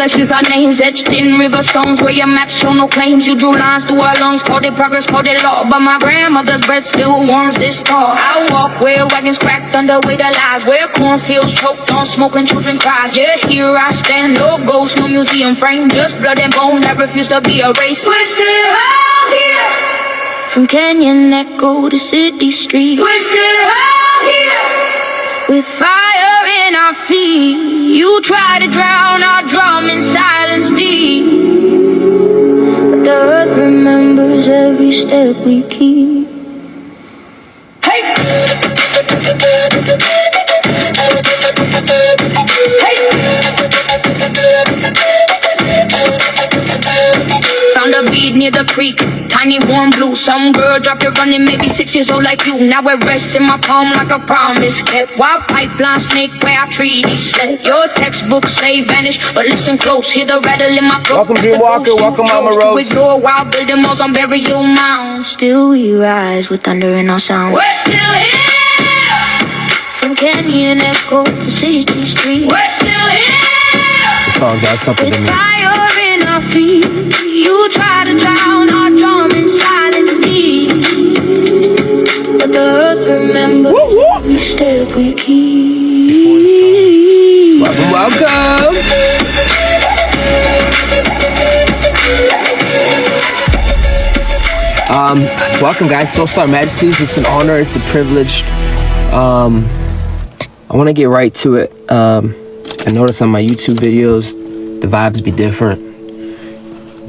ashes, our names etched in river stones where your maps show no claims. You drew lines through our lungs, called it progress, called it law. But my grandmother's breath still warms this tall. I walk where wagons cracked under weight of lies, where cornfields choked on smoke and children cries. Yet here I stand, no ghost, no museum frame, just blood and bone that refuse to be erased. We're still out here, from canyon echo to city street. We're still out here, with fire in our feet. You try to drown our drum in silence deep, but the earth remembers every step we keep. Hey! Hey! Found a bead near the creek, tiny warm blue. Some girl dropped it running, maybe 6 years old like you. Now it rests in my palm like a promise kept. Wild pipeline snake where our treaties slept. Your textbook say vanish, but listen close, hear the rattle in my throat. Welcome Dreamwalker, welcome Mama Rose. With your wild building walls on burial mounds. Still we rise with thunder in our sound. We're still here, from canyon echo to city street. We're still here, This song does something to me. fire in our feet. You try to drown our drum in silence deep, but the earth remembers every step we keep. Welcome. Welcome guys, Soul Star Majesties. It's an honor, it's a privilege. I want to get right to it. I notice on my YouTube videos the vibes be different.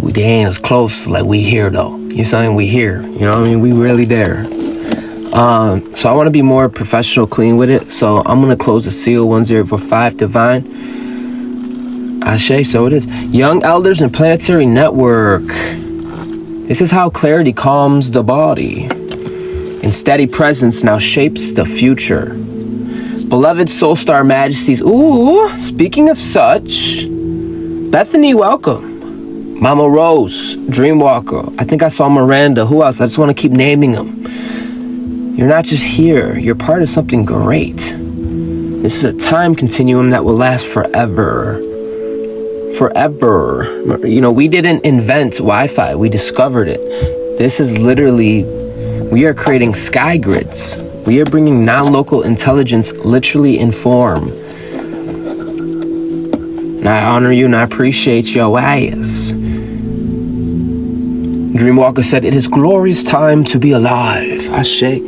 They ain't as close, like we here though. You know something? We here. You know what I mean? We really there. So I want to be more professional, clean with it. So I'm gonna close the seal 1045 divine. Ashe, so it is. Young Elders and Planetary Network. This is how clarity calms the body, and steady presence now shapes the future. Beloved Soul Star Majesties. Ooh, speaking of such, Bethany, welcome. Mama Rose, Dreamwalker. I think I saw Miranda. Who else? I just want to keep naming them. You're not just here. You're part of something great. This is a time continuum that will last forever. Forever. You know, we didn't invent Wi-Fi. We discovered it. This is literally, we are creating sky grids. We are bringing non-local intelligence literally in form. And I honor you and I appreciate your ass. Dreamwalker said, it is glorious time to be alive. Ashe.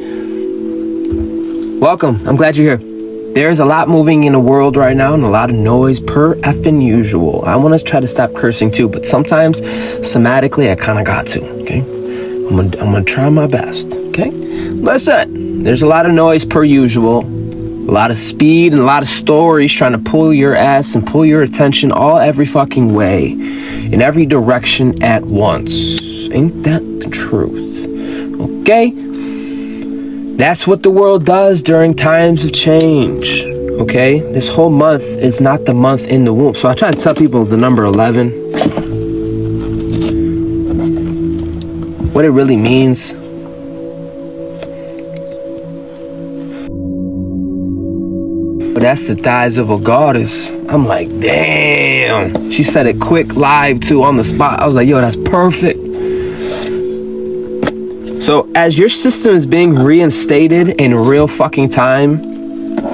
Welcome. I'm glad you're here. There's a lot moving in the world right now and a lot of noise per effing usual. I want to try to stop cursing too, but sometimes somatically I kind of got to, okay? I'm gonna try my best, okay? Listen, there's a lot of noise per usual, a lot of speed and a lot of stories trying to pull your ass and pull your attention every fucking way, in every direction at once. Ain't that the truth? Okay? That's what the world does during times of change, okay? This whole month is not the month in the womb. So I try to tell people the number 11, what it really means. But that's the thighs of a goddess. I'm like, damn. She said it quick, live too, on the spot. I was like, yo, that's perfect. So as your system is being reinstated in real fucking time,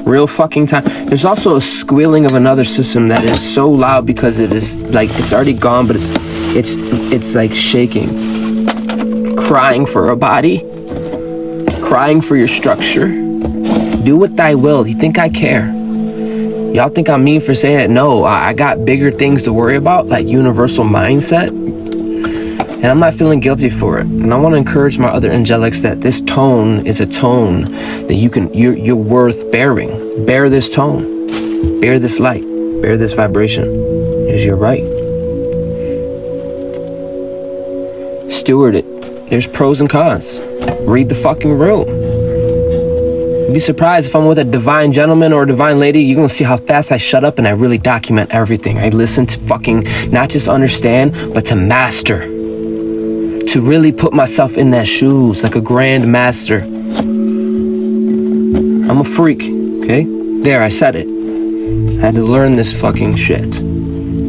there's also a squealing of another system that is so loud because it is like, it's already gone, but it's like shaking, crying for a body, crying for your structure. Do what thy will. You think I care? Y'all think I'm mean for saying it? No, I got bigger things to worry about, like universal mindset. And I'm not feeling guilty for it. And I want to encourage my other angelics that this tone is a tone that you're worth bearing. Bear this tone. Bear this light. Bear this vibration. It is your right. Steward it. There's pros and cons. Read the fucking room. You'd be surprised if I'm with a divine gentleman or a divine lady, you're gonna see how fast I shut up and I really document everything. I listen to fucking not just understand, but to master. To really put myself in their shoes like a grand master. I'm a freak, okay? There, I said it. I had to learn this fucking shit.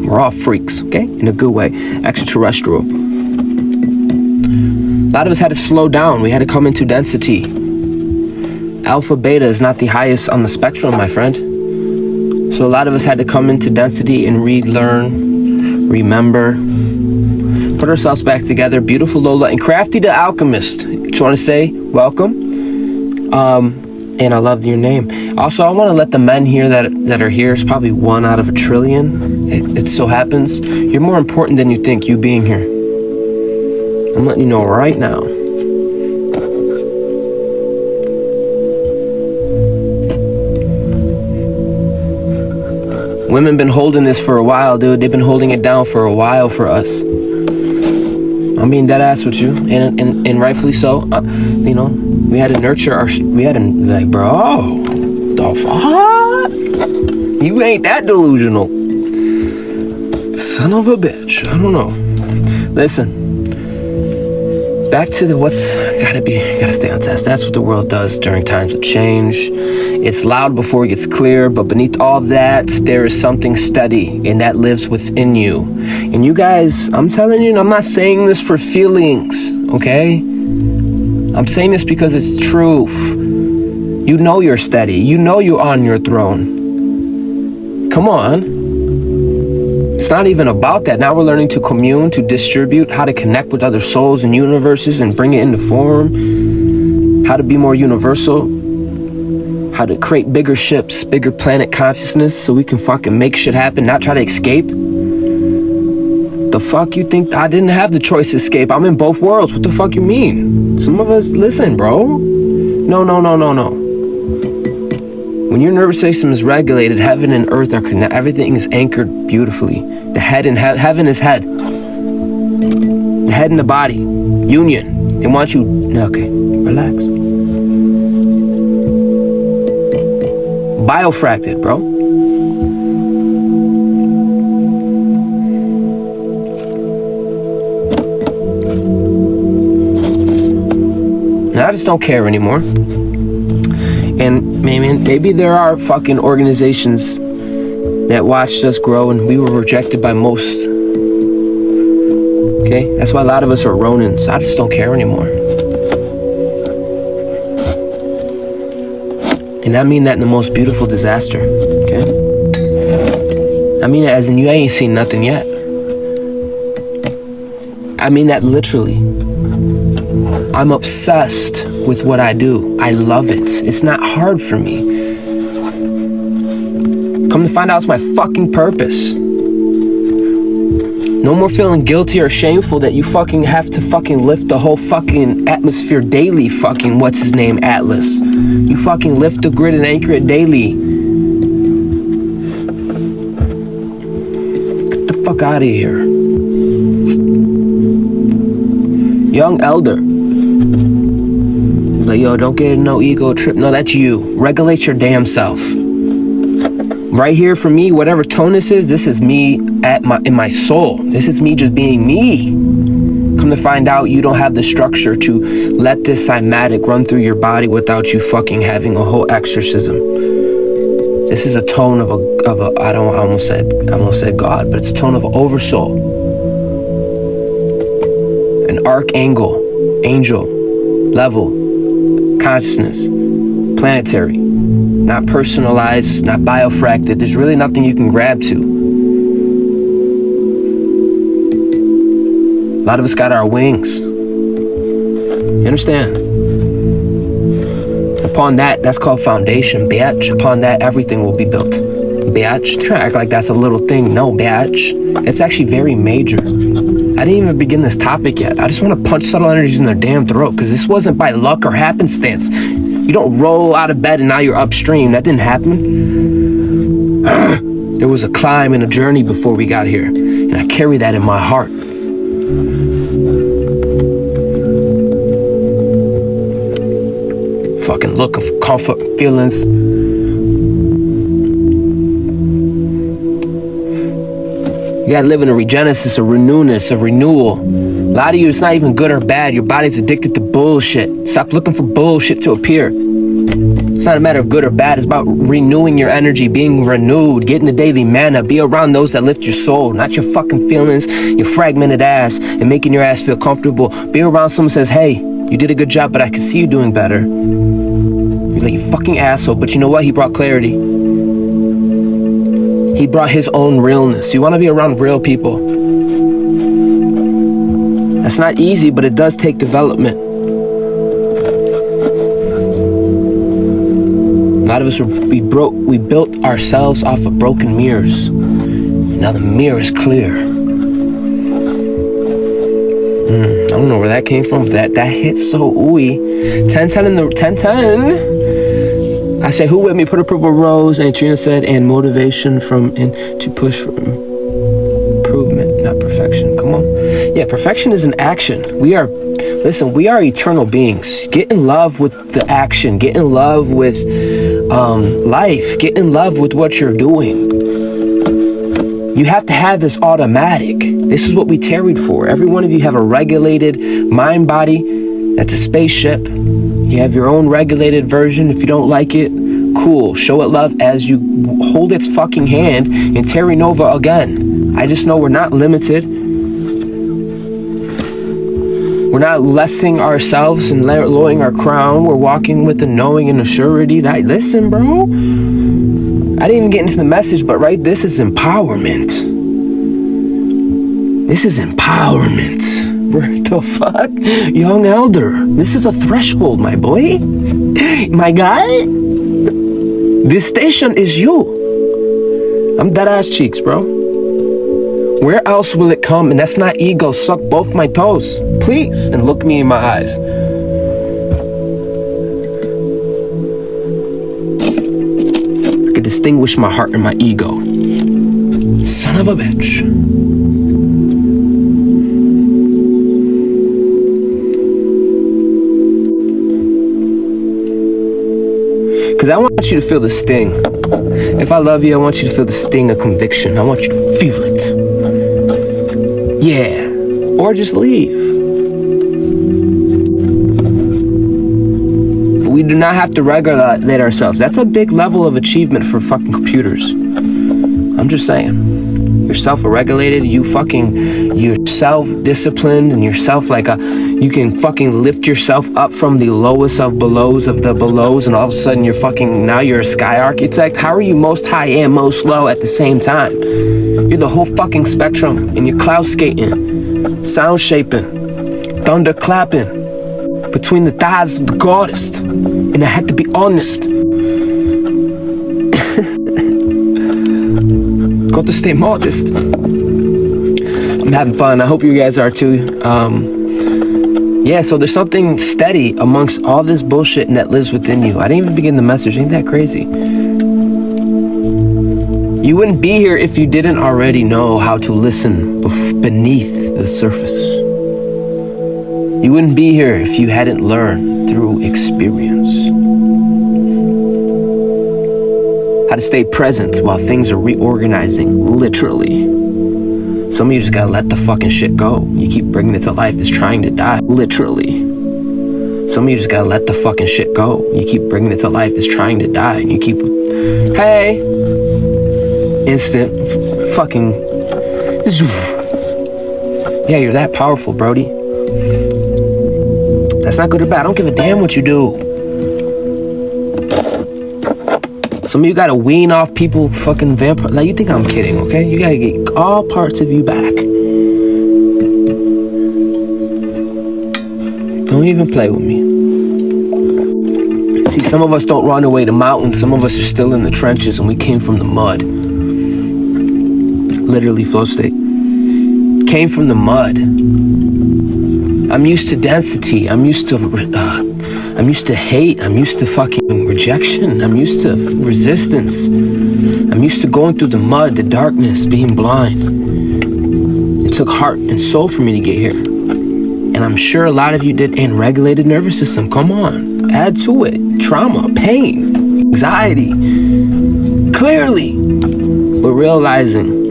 We're all freaks, okay? In a good way. Extraterrestrial. A lot of us had to slow down. We had to come into density. Alpha, beta is not the highest on the spectrum, my friend. So a lot of us had to come into density and relearn, remember, put ourselves back together. Beautiful Lola and Crafty the Alchemist. Just want to say welcome. And I love your name. Also, I want to let the men here that are here, it's probably 1 out of a trillion. It so happens. You're more important than you think, you being here. I'm letting you know right now. Women been holding this for a while, dude. They've been holding it down for a while for us. I'm being dead ass with you, and rightfully so. You know, we had to nurture our. We had to like, bro, the fuck? You ain't that delusional, son of a bitch. I don't know. Listen. Back to the what's gotta stay on task. That's what the world does during times of change. It's loud before it gets clear, but beneath all that, there is something steady, and that lives within you. And you guys, I'm telling you, I'm not saying this for feelings, okay? I'm saying this because it's truth. You know you're steady. You know you're on your throne. Come on. It's not even about that. Now we're learning to commune, to distribute, how to connect with other souls and universes and bring it into form, how to be more universal, how to create bigger ships, bigger planet consciousness so we can fucking make shit happen, not try to escape. The fuck you think? I didn't have the choice to escape. I'm in both worlds. What the fuck you mean? Some of us, listen, bro. No. When your nervous system is regulated, heaven and earth are connected. Everything is anchored beautifully. The head and heaven is head. The head and the body. Union. They want you. Okay, relax. Biofracted, bro. Now I just don't care anymore. And maybe there are fucking organizations that watched us grow and we were rejected by most. Okay? That's why a lot of us are Ronins. I just don't care anymore. And I mean that in the most beautiful disaster. Okay? I mean it as in you ain't seen nothing yet. I mean that literally. I'm obsessed with what I do. I love it. It's not hard for me. Come to find out, it's my fucking purpose. No more feeling guilty or shameful that you fucking have to fucking lift the whole fucking atmosphere daily, fucking what's his name, Atlas. You fucking lift the grid and anchor it daily. Get the fuck out of here. Young elder. Like, yo, don't get no ego trip. No, that's you. Regulate your damn self. Right here for me, whatever tone this is me in my soul. This is me just being me. Come to find out, you don't have the structure to let this cymatic run through your body without you fucking having a whole exorcism. This is a tone of a I almost said God, but it's a tone of an oversoul. An archangel, angel, level, consciousness, planetary, not personalized, not biofracted. There's really nothing you can grab to. A lot of us got our wings. You understand? Upon that, that's called foundation, bitch. Upon that, everything will be built. Bitch. Try to act like that's a little thing. No, bitch. It's actually very major. I didn't even begin this topic yet. I just want to punch subtle energies in their damn throat because this wasn't by luck or happenstance. You don't roll out of bed and now you're upstream. That didn't happen. There was a climb and a journey before we got here. And I carry that in my heart. Fucking looking for comfort and feelings. You gotta live in a regenesis, a renewness, a renewal. A lot of you, it's not even good or bad. Your body's addicted to bullshit. Stop looking for bullshit to appear. It's not a matter of good or bad. It's about renewing your energy, being renewed, getting the daily manna. Be around those that lift your soul, not your fucking feelings, your fragmented ass, and making your ass feel comfortable. Be around someone who says, hey, you did a good job, but I can see you doing better. You're like, you fucking asshole. But you know what? He brought clarity. He brought his own realness. You want to be around real people. That's not easy, but it does take development. A lot of us, we built ourselves off of broken mirrors. Now the mirror is clear. I don't know where that came from. That hits so ooey. 10-10 in the 10-10. I say, who with me? Put a purple rose. And Trina said, and motivation from in to push for improvement, not perfection. Come on. Yeah, perfection is an action. We are eternal beings. Get in love with the action. Get in love with life. Get in love with what you're doing. You have to have this automatic. This is what we tarried for. Every one of you have a regulated mind body. That's a spaceship. You have your own regulated version. If you don't like it, cool. Show it love as you hold its fucking hand and Terry Nova again. I just know we're not limited. We're not lessing ourselves and lowering our crown. We're walking with the knowing and the surety that, listen, bro, I didn't even get into the message, but right, this is empowerment. This is empowerment. What the fuck? Young elder, this is a threshold, my boy. My guy. This station is you. I'm dead ass cheeks, bro. Where else will it come? And that's not ego. Suck both my toes, please, and look me in my eyes. I can distinguish my heart and my ego. Son of a bitch. Because I want you to feel the sting. If I love you, I want you to feel the sting of conviction. I want you to feel it. Yeah. Or just leave. We do not have to regulate ourselves. That's a big level of achievement for fucking computers. I'm just saying. You're self-regulated, you're self-disciplined, and you're you can fucking lift yourself up from the lowest of belows of the belows, and all of a sudden now you're a sky architect. How are you most high and most low at the same time? You're the whole fucking spectrum, and you're cloud skating, sound shaping, thunder clapping, between the thighs of the goddess, and I had to be honest. Got to stay modest. I'm having fun. I hope you guys are too. Yeah, so there's something steady amongst all this bullshit that lives within you. I didn't even begin the message. Ain't that crazy? You wouldn't be here if you didn't already know how to listen beneath the surface. You wouldn't be here if you hadn't learned through experience how to stay present while things are reorganizing, literally. Some of you just gotta let the fucking shit go. You keep bringing it to life. It's trying to die, literally. Some of you just gotta let the fucking shit go. You keep bringing it to life. It's trying to die, and you keep, hey, instant, fucking, yeah, you're that powerful, Brody. That's not good or bad. I don't give a damn what you do. Some of you gotta wean off people, fucking vampire. Like, you think I'm kidding, okay? You gotta get all parts of you back. Don't even play with me. See, some of us don't run away to mountains. Some of us are still in the trenches, and we came from the mud. Literally, flow state. Came from the mud. I'm used to density. I'm used to hate. I'm used to fucking rejection. I'm used to resistance. I'm used to going through the mud, the darkness, being blind. It took heart and soul for me to get here. And I'm sure a lot of you did. And regulated nervous system, come on. Add to it. Trauma, pain, anxiety. Clearly. We're realizing,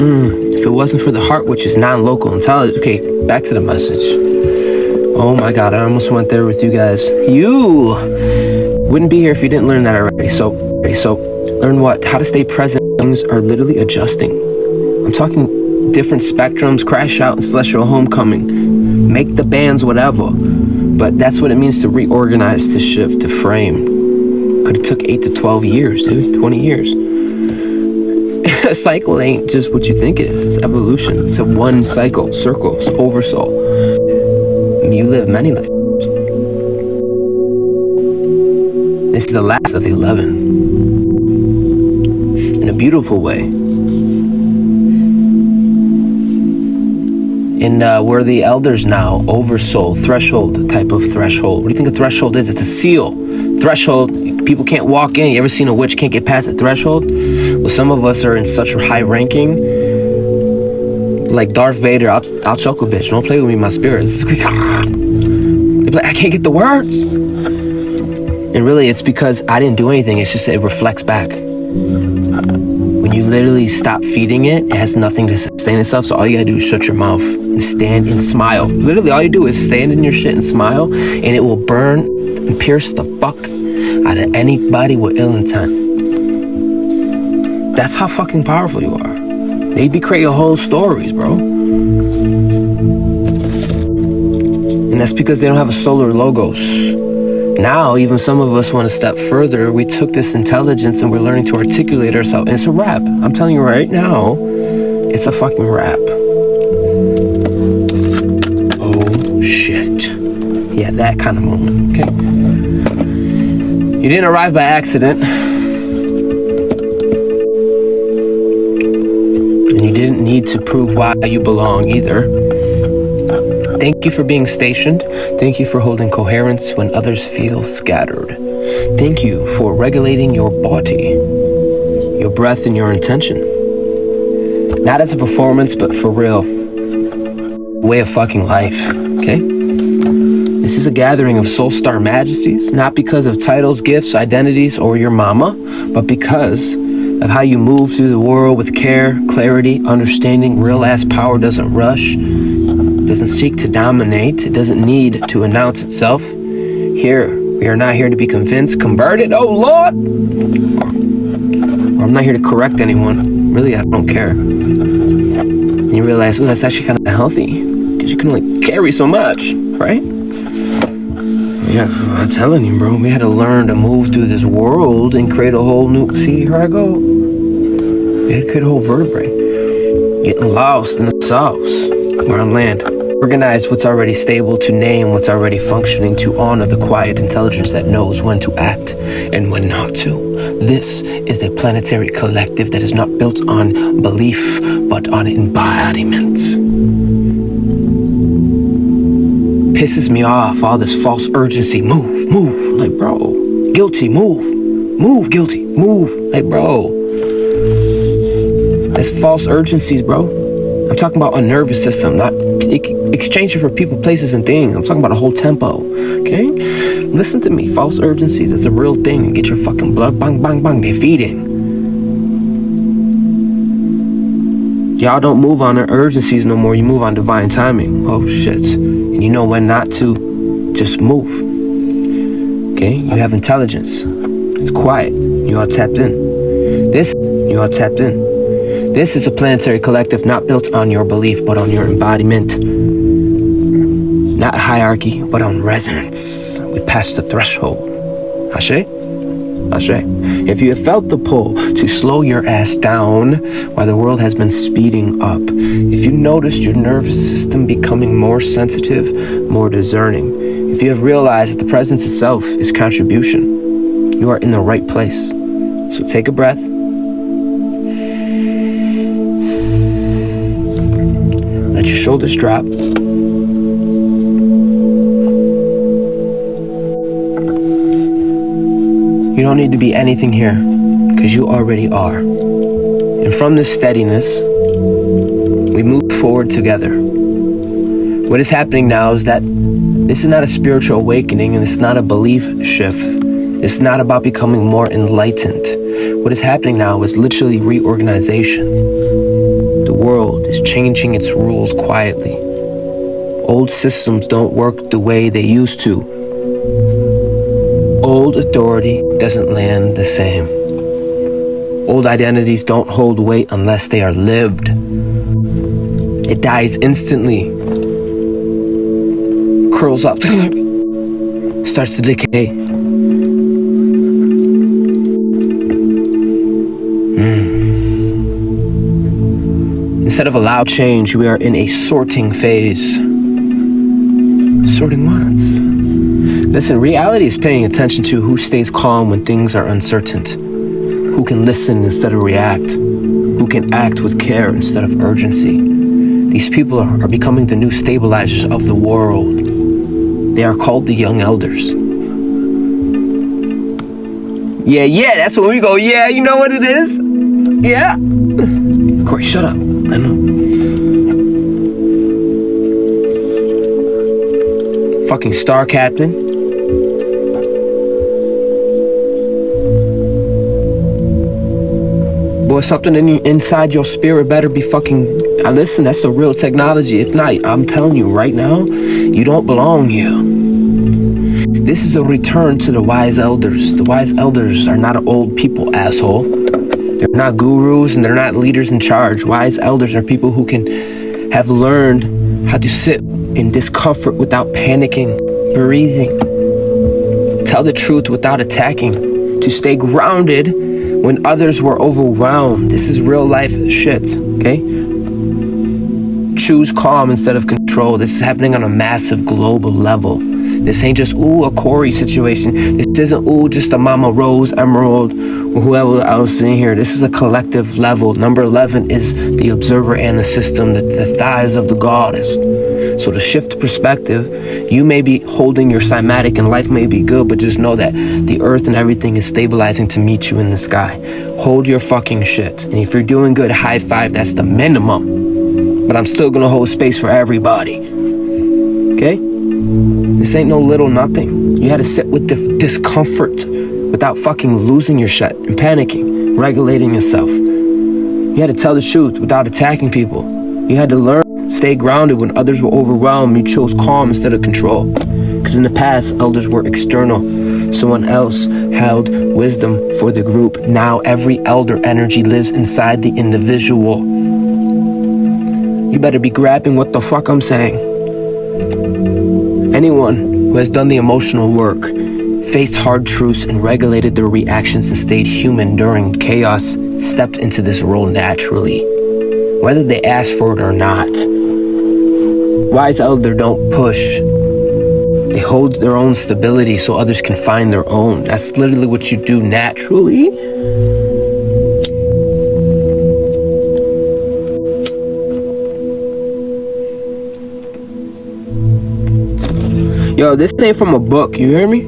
if it wasn't for the heart, which is non-local intelligence. Okay, back to the message. Oh my God, I almost went there with you guys. Wouldn't be here if you didn't learn that already. So learn what? How to stay present. Things are literally adjusting. I'm talking different spectrums, crash out and celestial homecoming. Make the bands whatever. But that's what it means to reorganize, to shift, to frame. Could have took 8 to 12 years, dude. 20 years. A cycle ain't just what you think it is. It's evolution. It's a one cycle, circle, it's oversoul. You live many lives. This is the last of the 11. In a beautiful way. And we're the elders now. Oversoul, threshold type of threshold. What do you think a threshold is? It's a seal. Threshold, people can't walk in. You ever seen a witch can't get past a threshold? Well, some of us are in such a high ranking. Like Darth Vader, I'll choke a bitch. Don't play with me, my spirits. They be like, I can't get the words. And really, it's because I didn't do anything. It's just that it reflects back. When you literally stop feeding it, it has nothing to sustain itself. So all you gotta do is shut your mouth and stand and smile. Literally, all you do is stand in your shit and smile, and it will burn and pierce the fuck out of anybody with ill intent. That's how fucking powerful you are. They be creating whole stories, bro. And that's because they don't have a solar logos. Now, even some of us want to step further. We took this intelligence and we're learning to articulate ourselves. And it's a rap. I'm telling you right now, it's a fucking rap. Oh, shit. Yeah, that kind of moment, okay? You didn't arrive by accident. And you didn't need to prove why you belong either. Thank you for being stationed. Thank you for holding coherence when others feel scattered. Thank you for regulating your body, your breath, and your intention. Not as a performance, but for real. Way of fucking life, okay? This is a gathering of soul star majesties, not because of titles, gifts, identities, or your mama, but because of how you move through the world with care, clarity, understanding. Real ass power doesn't rush. Doesn't seek to dominate. It doesn't need to announce itself. Here, we are not here to be convinced, converted, oh Lord! Or I'm not here to correct anyone. Really, I don't care. And you realize, oh, that's actually kind of healthy. Because you can only carry so much, right? Yeah, I'm telling you, bro. We had to learn to move through this world and create a whole new... See, here I go. We had to create a whole vertebrae. Getting lost in the sauce. We're on land. Organize what's already stable, to name what's already functioning, to honor the quiet intelligence that knows when to act and when not to. This is a planetary collective that is not built on belief, but on embodiment. Pisses me off, all this false urgency. Move, move. Like, bro. Guilty, move. Move, guilty. Move. Like, bro. That's false urgencies, bro. I'm talking about a nervous system, not exchange it for people, places, and things. I'm talking about a whole tempo, okay? Listen to me, false urgencies, it's a real thing. And get your fucking blood, bang, bang, bang, they're feeding. Y'all don't move on urgencies no more, you move on divine timing. Oh, shit. And you know when not to, just move. Okay, you have intelligence. It's quiet, you are tapped in. You are tapped in. This is a planetary collective not built on your belief, but on your embodiment. Not hierarchy, but on resonance. We passed the threshold. Ashe? Ashe. If you have felt the pull to slow your ass down while the world has been speeding up, if you noticed your nervous system becoming more sensitive, more discerning, if you have realized that the presence itself is contribution, you are in the right place. So take a breath. Let your shoulders drop. You don't need to be anything here, because you already are. And from this steadiness, we move forward together. What is happening now is that this is not a spiritual awakening, and it's not a belief shift. It's not about becoming more enlightened. What is happening now is literally reorganization. The world is changing its rules quietly. Old systems don't work the way they used to. Old authority doesn't land the same. Old identities don't hold weight unless they are lived. It dies instantly. Curls up. Starts to decay. Instead of a loud change, we are in a sorting phase. Sorting what? Listen, reality is paying attention to who stays calm when things are uncertain, who can listen instead of react, who can act with care instead of urgency. These people are becoming the new stabilizers of the world. They are called the young elders. Yeah, that's when we go, yeah, you know what it is? Yeah. Corey, shut up. I know. Fucking star captain. Boy, something inside your spirit better be fucking... listen, that's the real technology. If not, I'm telling you right now, you don't belong here. This is a return to the wise elders. The wise elders are not old people, asshole. They're not gurus and they're not leaders in charge. Wise elders are people who have learned how to sit in discomfort without panicking, breathing, tell the truth without attacking, to stay grounded when others were overwhelmed. This is real life shit, okay? Choose calm instead of control. This is happening on a massive global level. This ain't just, ooh, a Corey situation. This isn't, ooh, just a Mama Rose, Emerald, or whoever else in here. This is a collective level. Number 11 is the observer and the system, the thighs of the goddess. So to shift perspective, you may be holding your cymatic and life may be good, but just know that the earth and everything is stabilizing to meet you in the sky. Hold your fucking shit. And if you're doing good, high five, that's the minimum. But I'm still gonna hold space for everybody. Okay? This ain't no little nothing. You had to sit with the discomfort without fucking losing your shit and panicking, regulating yourself. You had to tell the truth without attacking people. You had to learn, stay grounded when others were overwhelmed. You chose calm instead of control. Because in the past, elders were external. Someone else held wisdom for the group. Now every elder energy lives inside the individual. You better be grabbing what the fuck I'm saying. Anyone who has done the emotional work, faced hard truths and regulated their reactions and stayed human during chaos, stepped into this role naturally, whether they asked for it or not. Wise elder don't push. They hold their own stability so others can find their own. That's literally what you do naturally. Yo, this ain't from a book, you hear me?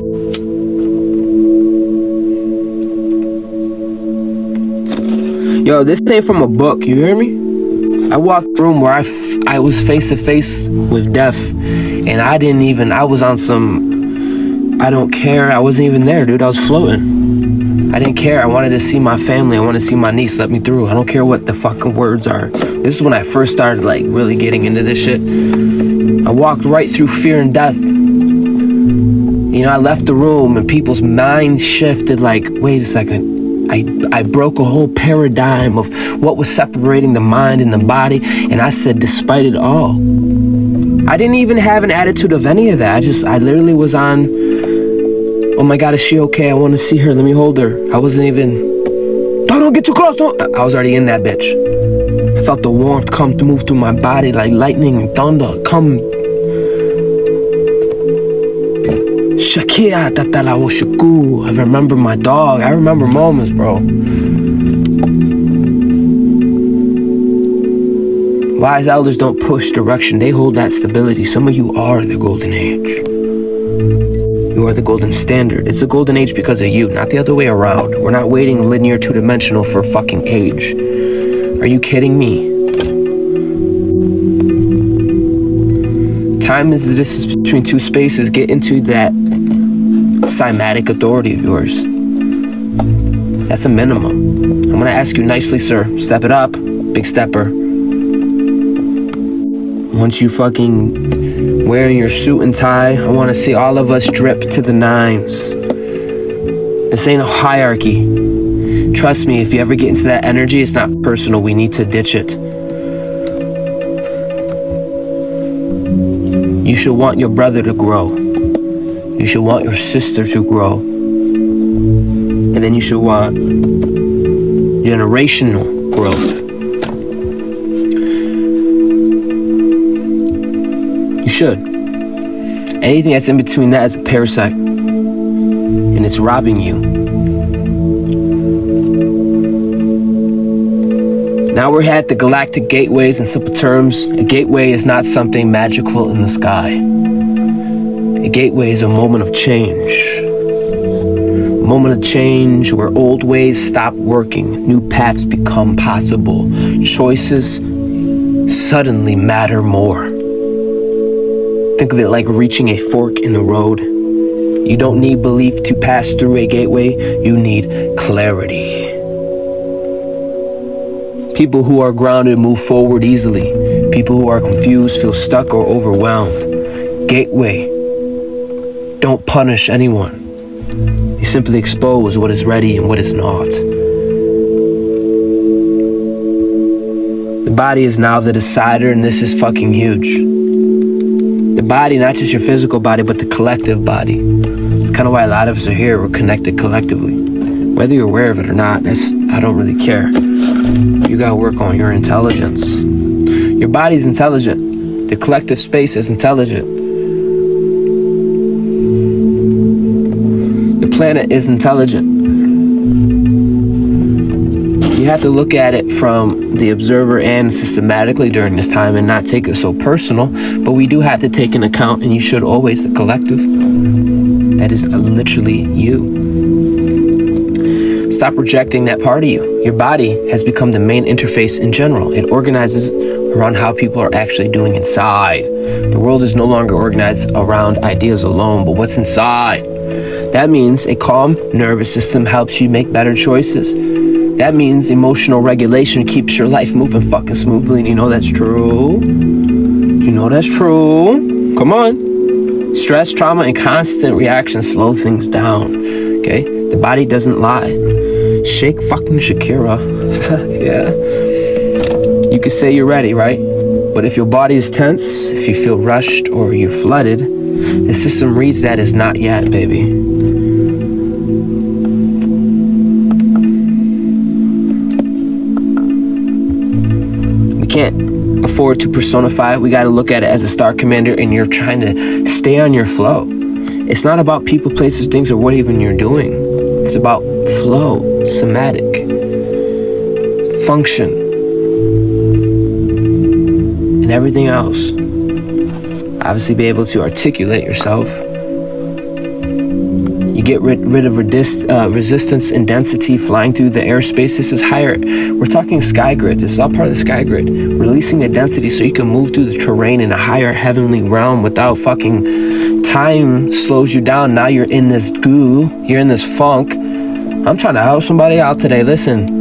Yo, this ain't from a book, you hear me? I walked a room where I was face to face with death, and I was on some, I don't care, I wasn't even there, dude, I was floating. I didn't care, I wanted to see my family, I wanted to see my niece, let me through. I don't care what the fucking words are. This is when I first started, like, really getting into this shit. I walked right through fear and death. You know, I left the room and people's minds shifted like, wait a second. I broke a whole paradigm of what was separating the mind and the body. And I said, despite it all, I didn't even have an attitude of any of that. I literally was on, oh my God, is she okay? I want to see her. Let me hold her. I wasn't even, don't get too close. Don't. I was already in that bitch. I felt the warmth come to move through my body like lightning and thunder. Come. Shakia tatala washuku. I remember my dog. I remember moments, bro. Wise elders don't push direction. They hold that stability. Some of you are the golden age. You are the golden standard. It's a golden age because of you, not the other way around. We're not waiting linear two-dimensional for fucking age. Are you kidding me? Time is the distance between two spaces. Get into that cymatic authority of yours. That's a minimum. I'm gonna ask you nicely, sir. Step it up, big stepper. Once you fucking wearing your suit and tie, I wanna see all of us drip to the nines. This ain't a hierarchy. Trust me, if you ever get into that energy, it's not personal. We need to ditch it. You should want your brother to grow. You should want your sister to grow. And then you should want generational growth. You should. Anything that's in between that is a parasite. And it's robbing you. Now we're at the galactic gateways. In simple terms, a gateway is not something magical in the sky. A gateway is a moment of change. A moment of change where old ways stop working, new paths become possible. Choices suddenly matter more. Think of it like reaching a fork in the road. You don't need belief to pass through a gateway, you need clarity. People who are grounded move forward easily. People who are confused feel stuck or overwhelmed. Gateway. Don't punish anyone. You simply expose what is ready and what is not. The body is now the decider, and this is fucking huge. The body, not just your physical body, but the collective body. It's kind of why a lot of us are here. We're connected collectively. Whether you're aware of it or not, I don't really care. You gotta work on your intelligence. Your body's intelligent. The collective space is intelligent. The planet is intelligent. You have to look at it from the observer and systematically during this time and not take it so personal, but we do have to take into account, and you should always, the collective. That is literally you. Stop projecting that part of you. Your body has become the main interface in general. It organizes around how people are actually doing inside. The world is no longer organized around ideas alone, but what's inside. That means a calm nervous system helps you make better choices. That means emotional regulation keeps your life moving fucking smoothly, and you know that's true. You know that's true. Come on. Stress, trauma, and constant reactions slow things down. Okay? The body doesn't lie. Shake fucking Shakira. Yeah. You could say you're ready, right? But if your body is tense, if you feel rushed or you're flooded, the system reads that as not yet, baby. We can't afford to personify it. We got to look at it as a star commander, and you're trying to stay on your flow. It's not about people, places, things, or what even you're doing. It's about flow, somatic, function, and everything else. Obviously, be able to articulate yourself. You get rid of resistance and density flying through the airspace. This is higher. We're talking sky grid. This is all part of the sky grid. Releasing the density so you can move through the terrain in a higher heavenly realm without fucking time slows you down. Now you're in this goo. You're in this funk. I'm trying to help somebody out today. Listen.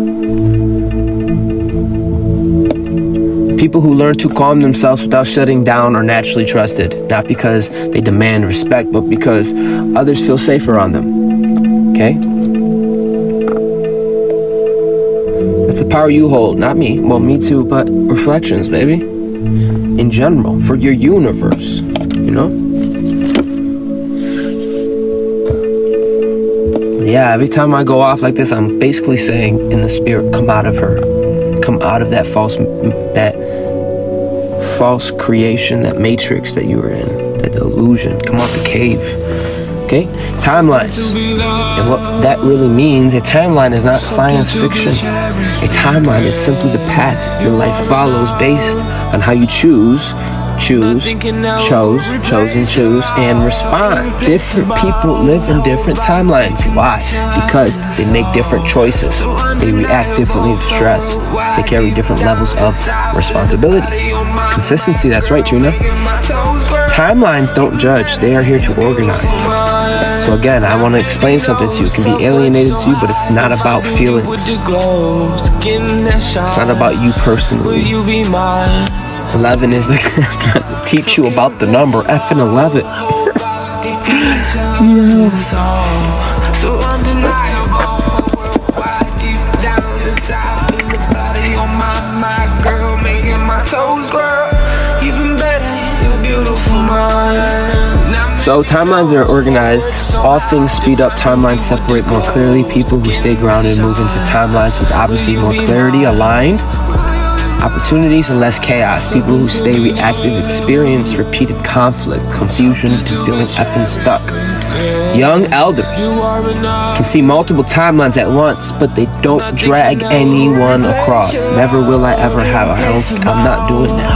People who learn to calm themselves without shutting down are naturally trusted. Not because they demand respect, but because others feel safer on them. Okay? That's the power you hold, not me. Well, me too, but reflections, baby. In general, for your universe, you know? Yeah, every time I go off like this, I'm basically saying in the spirit, come out of her. Come out of that false creation, that matrix that you were in, that illusion. Come out the cave. Okay? Timelines. And what that really means, a timeline is not science fiction. A timeline is simply the path your life follows based on how you choose, and respond. Different people live in different timelines. Why? Because they make different choices. They react differently to stress. They carry different levels of responsibility. Consistency, that's right, Trina. Timelines don't judge. They are here to organize. So again, I want to explain something to you. It can be alienated to you, but it's not about feelings. It's not about you personally. 11 is like teach you about the number effing 11. Yeah. So timelines are organized. All things speed up, timelines separate more clearly. People who stay grounded move into timelines with obviously more clarity, aligned opportunities and less chaos. People who stay reactive experience repeated conflict, confusion, and feeling effing stuck. Young elders can see multiple timelines at once, but they don't drag anyone across. Never will I ever have. I'm not doing that.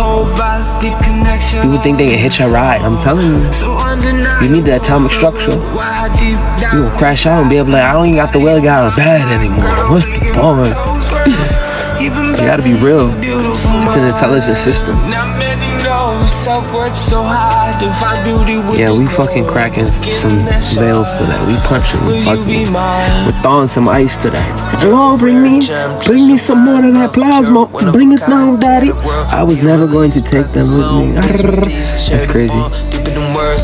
People think they can hitch a ride. I'm telling you, you need the atomic structure. You gonna crash out and be able to, I don't even got the will to get out of bed anymore. What's the point? You gotta be real. It's an intelligent system. Yeah, we fucking cracking some veils today. We punching, we fucking, we're thawing some ice today. Hello, bring me some more of that plasma. Bring it down, daddy. I was never going to take them with me. That's crazy.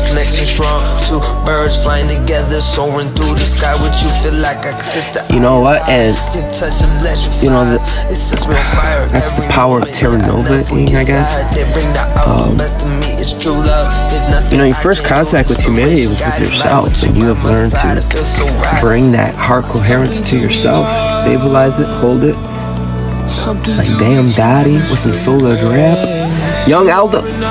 Connection strong, two birds flying together, soaring through the sky. Would you feel like I could touch the, you know what, and you know that's the power of Terra Nova, I guess. You know, your first contact with humanity was with yourself, and you have learned to bring that heart coherence to yourself, stabilize it, hold it. Like damn daddy with some solar grab. Young elders,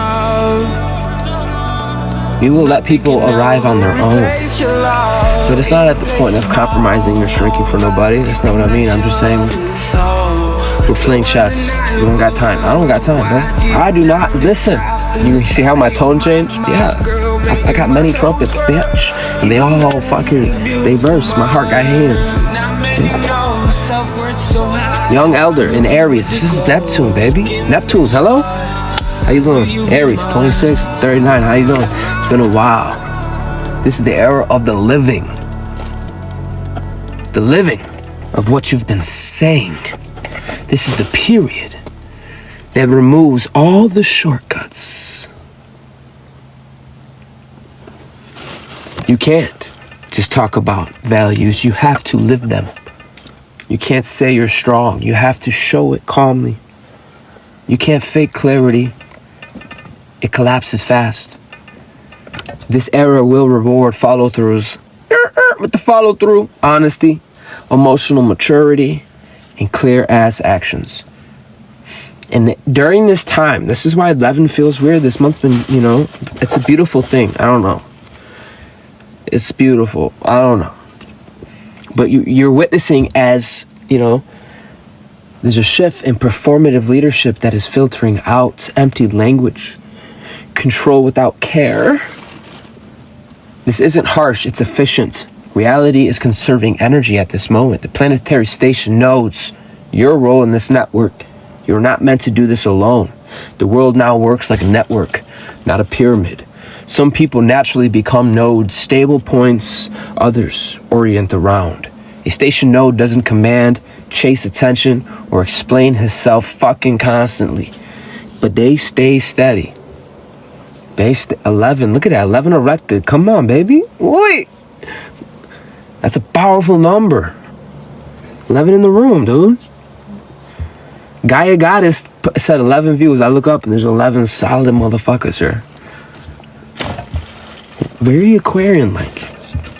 you will let people arrive on their own. So it's not at the point of compromising or shrinking for nobody. That's not what I mean. I'm just saying we're playing chess. We don't got time. I don't got time, bro. I do not. Listen. You see how my tone changed? Yeah. I got many trumpets, bitch. And they all fucking, they verse. My heart got hands. Young elder in Aries. This is Neptune, baby. Neptune, hello? How you doing? Aries, 26 to 39. How you doing? It's been a while. This is the era of the living. The living of what you've been saying. This is the period that removes all the shortcuts. You can't just talk about values. You have to live them. You can't say you're strong. You have to show it calmly. You can't fake clarity. It collapses fast. This era will reward follow-throughs. With the follow-through, honesty, emotional maturity, and clear-ass actions. And during this time, this is why 11 feels weird. This month's been, you know, it's a beautiful thing. I don't know. It's beautiful. I don't know. But you're witnessing as, you know, there's a shift in performative leadership that is filtering out empty language. Control without care. This isn't harsh, it's efficient. Reality is conserving energy at this moment. The planetary station knows your role in this network. You're not meant to do this alone. The world now works like a network, not a pyramid. Some people naturally become nodes, stable points, others orient around. A station node doesn't command, chase attention, or explain himself fucking constantly. But they stay steady. 11, look at that, 11 erected. Come on, baby. Wait. That's a powerful number. 11 in the room, dude. Gaia Goddess said 11 views. I look up and there's 11 solid motherfuckers here. Very Aquarian like.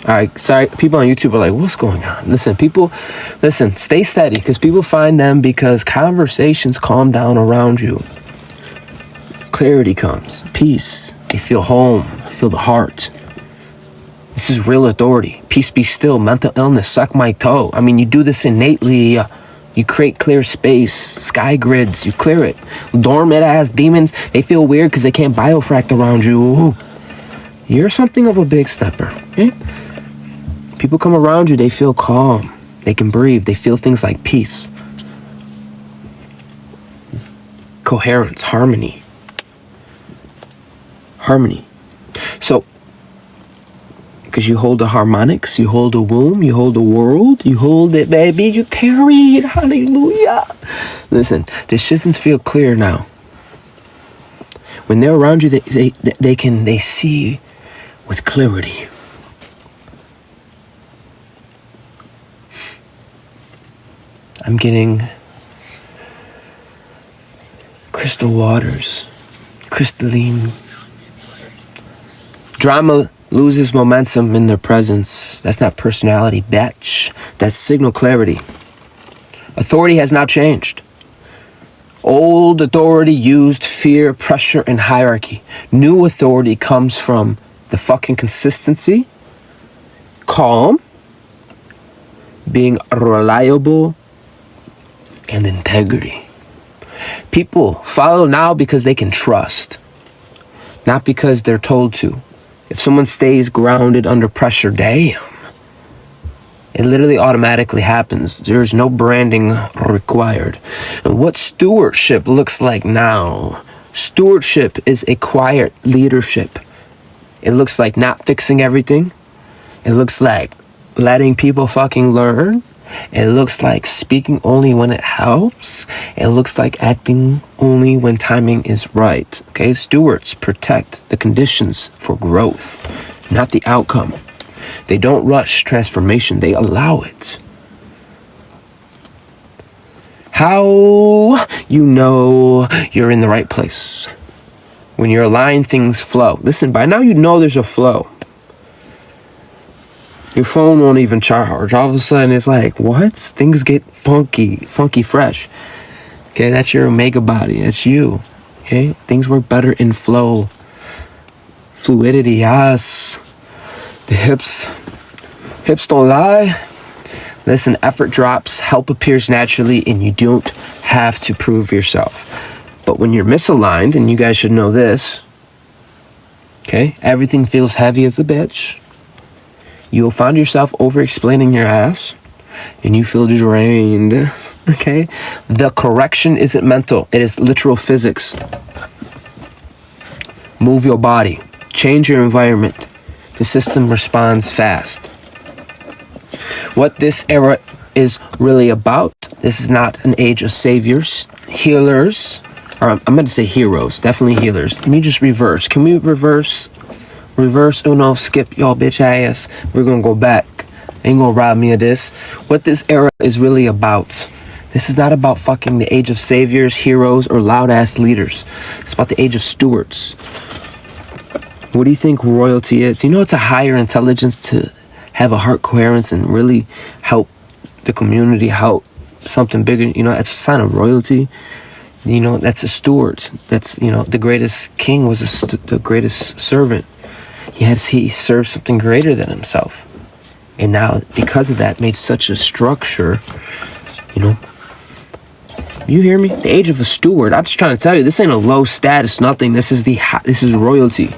Alright, sorry, people on YouTube are like, what's going on? Listen, stay steady, because people find them because conversations calm down around you. Clarity comes, peace. They feel home, they feel the heart. This is real authority. Peace be still, mental illness, suck my toe. I mean, you do this innately. You create clear space, sky grids, you clear it. Dormant ass demons, they feel weird because they can't biofract around you. Ooh. You're something of a big stepper. Okay? People come around you, they feel calm. They can breathe. They feel things like peace. Coherence, harmony. Harmony. So, because you hold the harmonics, you hold the womb, you hold the world, you hold it, baby, you carry it, hallelujah. Listen, the decisions feel clear now. When they're around you, they see with clarity. I'm getting crystal waters, crystalline Drama loses momentum in their presence. That's not personality, bitch. That's signal clarity. Authority has not changed. Old authority used fear, pressure, and hierarchy. New authority comes from the fucking consistency, calm, being reliable, and integrity. People follow now because they can trust, not because they're told to. If someone stays grounded under pressure, damn, it literally automatically happens. There's no branding required. And what stewardship looks like now, stewardship is a quiet leadership. It looks like not fixing everything. It looks like letting people fucking learn. It looks like speaking only when it helps. It looks like acting only when timing is right. Okay, stewards protect the conditions for growth, not the outcome. They don't rush transformation, they allow it. How you know you're in the right place? When you're aligned, things flow. Listen, by now you know there's a flow. Your phone won't even charge. All of a sudden it's like, what? Things get funky fresh. Okay, that's your omega body. That's you. Okay, things work better in flow. Fluidity, yes. The hips don't lie. Listen, effort drops, help appears naturally, and you don't have to prove yourself. But when you're misaligned, and you guys should know this, okay, everything feels heavy as a bitch. You'll find yourself over-explaining your ass, and you feel drained, okay? The correction isn't mental. It is literal physics. Move your body. Change your environment. The system responds fast. What this era is really about, this is not an age of saviors, healers, or I'm going to say heroes, definitely healers. Let me just reverse. Can we reverse? Reverse, oh no, skip y'all bitch ass. We're going to go back. Ain't going to rob me of this. What this era is really about. This is not about fucking the age of saviors, heroes, or loud ass leaders. It's about the age of stewards. What do you think royalty is? You know, it's a higher intelligence to have a heart coherence and really help the community, help something bigger. You know, that's a sign of royalty. You know, that's a steward. That's, you know, the greatest king was the greatest servant. He served something greater than himself. And now, because of that, made such a structure, you know. You hear me? The age of a steward. I'm just trying to tell you, this ain't a low status, nothing. This is royalty.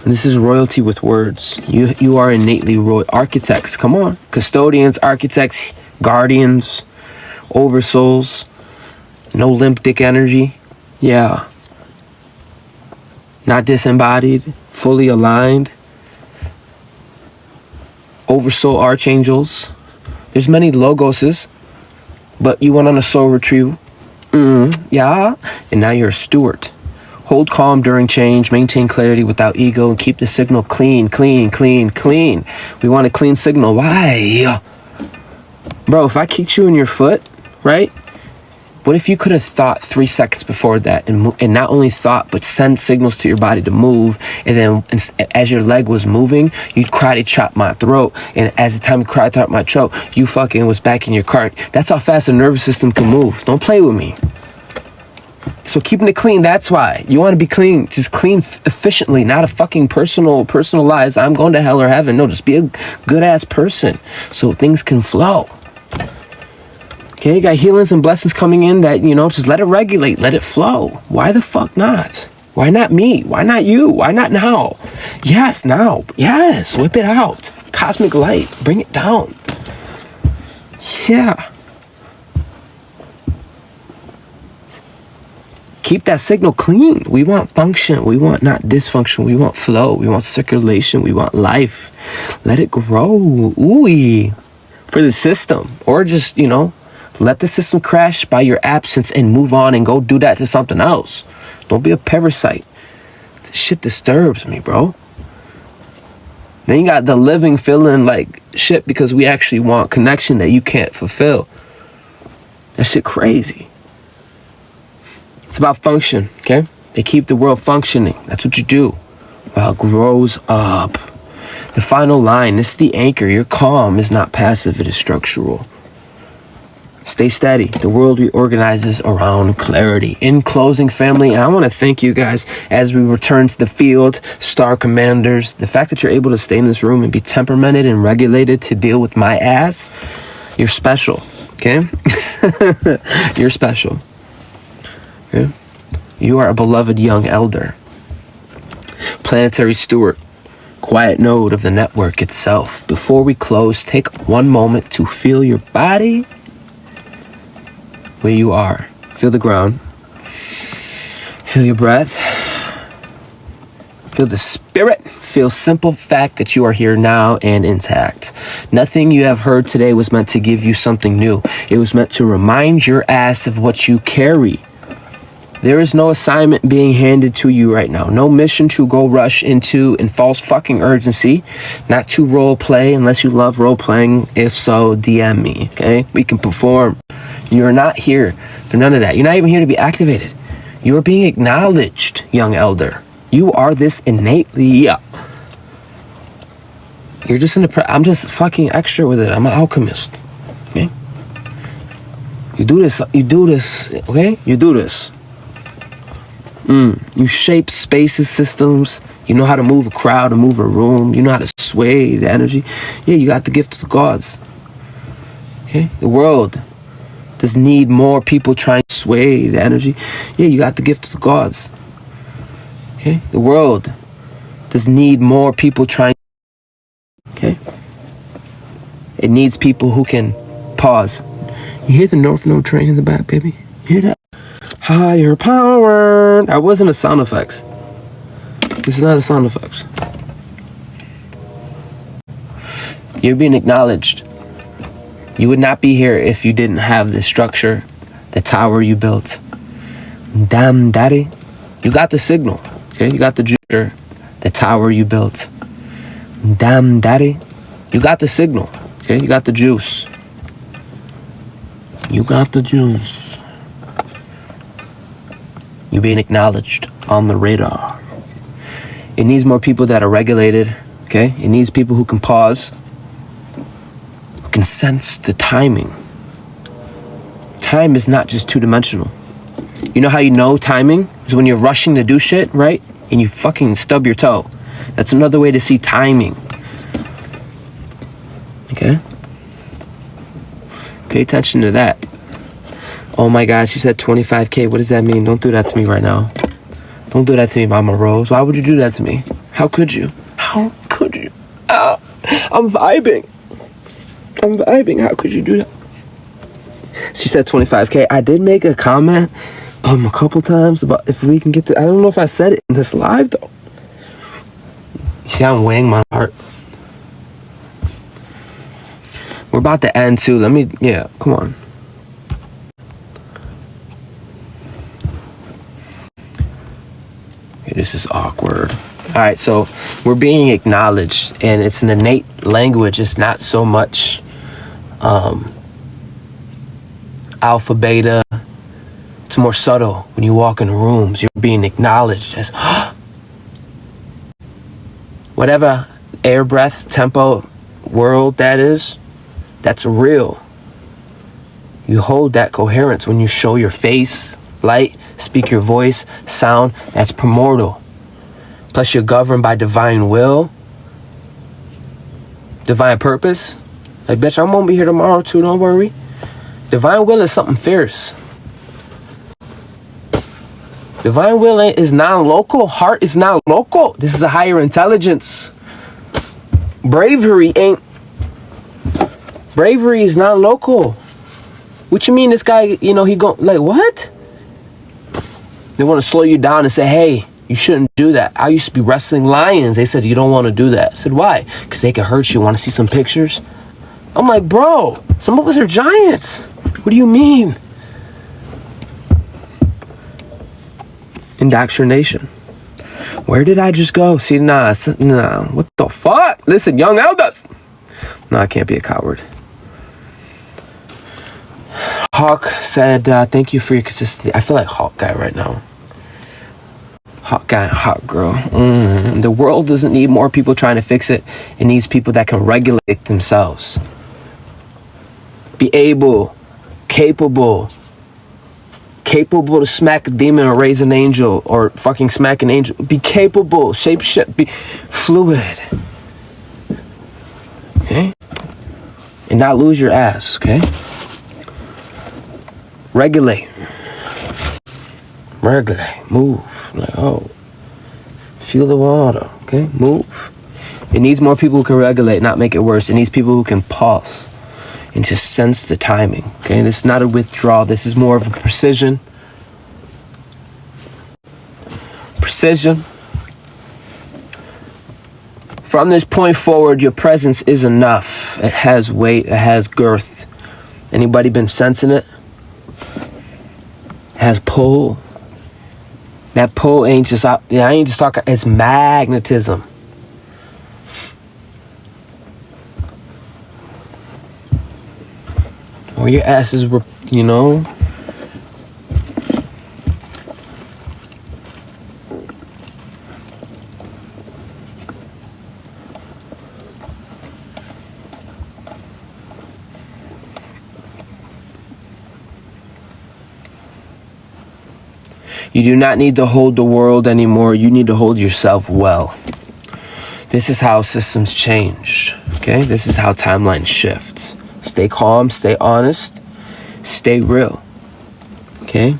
This is royalty with words. You are innately royal. Architects, come on. Custodians, architects, guardians, oversouls. No limp dick energy. Yeah. Not disembodied. Fully aligned. Oversoul archangels. There's many logoses. But you went on a soul retrieval. Yeah. And now you're a steward. Hold calm during change, maintain clarity without ego, and keep the signal clean. We want a clean signal. Why? Bro, if I kicked you in your foot, right? What if you could have thought 3 seconds before that and not only thought, but send signals to your body to move, and then as your leg was moving, you'd karate chop my throat, and as the time you karate chop my throat, you fucking was back in your cart. That's how fast the nervous system can move. Don't play with me. So keeping it clean, that's why. You want to be clean, just clean efficiently, not a fucking personalized, I'm going to hell or heaven. No, just be a good-ass person so things can flow. Okay, you got healings and blessings coming in that, you know, just let it regulate, let it flow. Why the fuck not? Why not me? Why not you? Why not now? Yes, now. Yes, whip it out. Cosmic light, bring it down. Yeah. Keep that signal clean. We want function. We want not dysfunction. We want flow. We want circulation. We want life. Let it grow. Ooh, for the system. Or just, you know, let the system crash by your absence and move on and go do that to something else. Don't be a parasite. This shit disturbs me, bro. Then you got the living feeling like shit because we actually want connection that you can't fulfill. That shit crazy. It's about function, okay? They keep the world functioning. That's what you do. While it grows up. The final line, this is the anchor. Your calm is not passive, it is structural. Stay steady. The world reorganizes around clarity. In closing, family, and I want to thank you guys as we return to the field, Star Commanders. The fact that you're able to stay in this room and be temperamented and regulated to deal with my ass, you're special, okay? You're special. Okay? You are a beloved young elder. Planetary steward. Quiet node of the network itself. Before we close, take one moment to feel your body where you are. Feel the ground. Feel your breath. Feel the spirit. Feel simple fact that you are here now and intact. Nothing you have heard today was meant to give you something new. It was meant to remind your ass of what you carry. There is no assignment being handed to you right now. No mission to go rush into in false fucking urgency. Not to role play unless you love role playing. If so, DM me, okay? We can perform. You're not here for none of that. You're not even here to be activated. You're being acknowledged, young elder. You are this innately. You're just in the. I'm just fucking extra with it. I'm an alchemist, okay? You do this. You do this, okay? You do this. You shape spaces, systems. You know how to move a crowd, to move a room. You know how to sway the energy. Yeah, you got the gift of the gods. Okay? The world does need more people trying to sway the energy. Yeah, you got the gift of the gods. Okay? The world does need more people trying. Okay? It needs people who can pause. You hear the North Node train in the back, baby? You hear that? Higher power. That wasn't a sound effects. This is not a sound effects. You're being acknowledged. You would not be here if you didn't have this structure, the tower you built. Damn, daddy. You got the signal. Okay, you got the juicer, the tower you built. Damn, daddy. You got the signal. Okay, you got the juice. You got the juice. You're being acknowledged on the radar. It needs more people that are regulated, okay? It needs people who can pause, who can sense the timing. Time is not just two-dimensional. You know how you know timing? Is when you're rushing to do shit, right? And you fucking stub your toe. That's another way to see timing. Okay? Pay attention to that. Oh my God, she said 25K. What does that mean? Don't do that to me right now. Don't do that to me, Mama Rose. Why would you do that to me? How could you? How could you? I'm vibing. I'm vibing. How could you do that? She said 25K. I did make a comment a couple times about if we can get the. I don't know if I said it in this live though. See, I'm weighing my heart. We're about to end too. Yeah, come on. This is awkward. All right, so we're being acknowledged, and it's an innate language. It's not so much alpha, beta. It's more subtle. When you walk in rooms, you're being acknowledged as whatever air, breath, tempo, world that is, that's real. You hold that coherence when you show your face, light, speak your voice, sound, that's primordial. Plus you're governed by divine will, divine purpose. Like, bitch, I'm gonna be here tomorrow too, don't worry. Divine will is something fierce. Divine will is non-local. Heart is non-local. This is a higher intelligence. Bravery is non-local. What you mean this guy, he go, like, what? They want to slow you down and say, hey, you shouldn't do that. I used to be wrestling lions. They said, you don't want to do that. I said, why? Because they can hurt you. Want to see some pictures? I'm like, bro, some of us are giants. What do you mean? Indoctrination. Where did I just go? See, nah, what the fuck? Listen, young elders. No, I can't be a coward. Hawk said, thank you for your consistency. I feel like Hawk guy right now. Hot guy, hot girl. The world doesn't need more people trying to fix it. It needs people that can regulate themselves. Be able, capable to smack a demon or raise an angel or fucking smack an angel. Be capable, shape shit, be fluid. Okay? And not lose your ass, okay? Regulate, move. Like, oh, feel the water, okay? Move. It needs more people who can regulate, not make it worse. It needs people who can pulse and just sense the timing, okay? This is not a withdrawal. This is more of a precision. From this point forward, your presence is enough. It has weight, it has girth. Anybody been sensing it? It has pull. That pull ain't just, I ain't just talking, it's magnetism. Or your asses were, you know. You do not need to hold the world anymore. You need to hold yourself well. This is how systems change, okay? This is how timelines shift. Stay calm, stay honest, stay real, okay?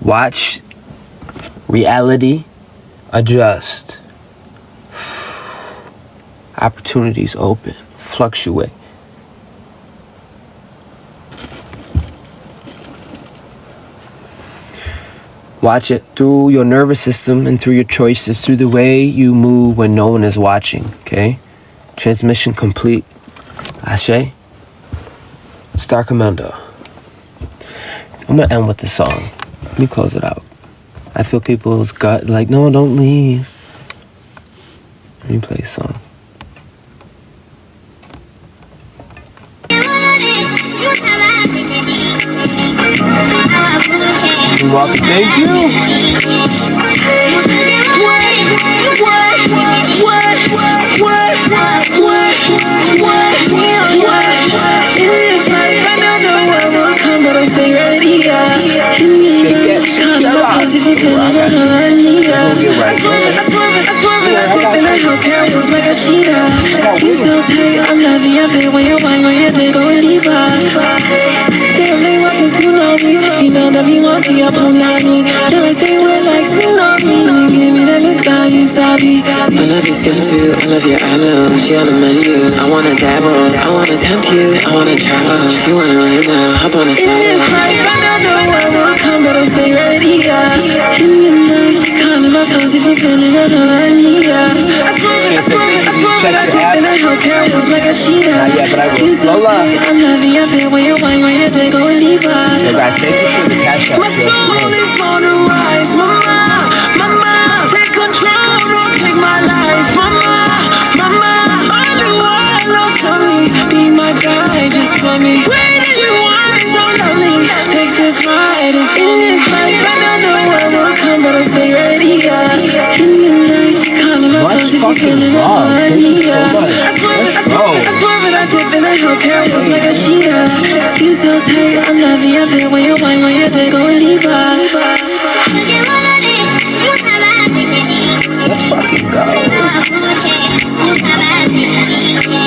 Watch reality adjust. Opportunities open, fluctuate. Watch it through your nervous system and through your choices, through the way you move when no one is watching, okay? Transmission complete. Ashe. Star Commander. I'm gonna end with the song. Let me close it out. I feel people's gut like, no, don't leave. Let me play a song. You're welcome. Thank you. I love your skin suit, I love your eyelid. She on the menu, I wanna dabble, I wanna tempt you, I wanna travel. She wanna right now, hop on a saddle. I know the world will come, but I'll stay ready. In the night, she calling my phone, so she feeling I know I need her. I swear that I think that I help her look like a cheetah. You so tight, I'm loving your fit when you wine, when you dig, go deeper. So guys, thank you for the cash out. My soul is on the rise, mama, take control, don't take my life, mama, all the world knows for me, be my guide just for me. Wait till you want so lonely, take this ride, it's in this life. I know the world will come, but I'll stay ready. In the night, she calling my phone, so she feeling I need her. I swear that I dip and I help her look like a cheetah. You so tight, I'm loving your fit when you wine, when you dig, go deeper. Let's fucking go.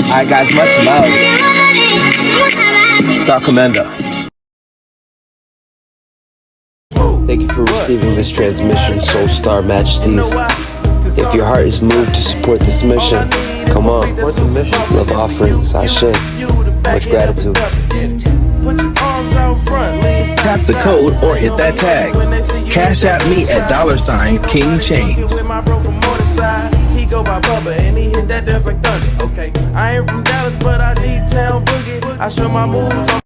Alright guys, much love. Star Commander. Thank you for receiving this transmission, Soul Star Majesties. If your heart is moved to support this mission, come on, support the mission. Love offerings, Ashe. Much gratitude. Tap the code or hit that tag. Cash at me at $King Chains. He go by Bubba and he hit that dance like thunder. Okay, I ain't from Dallas, but I need town boogie. I show my moves on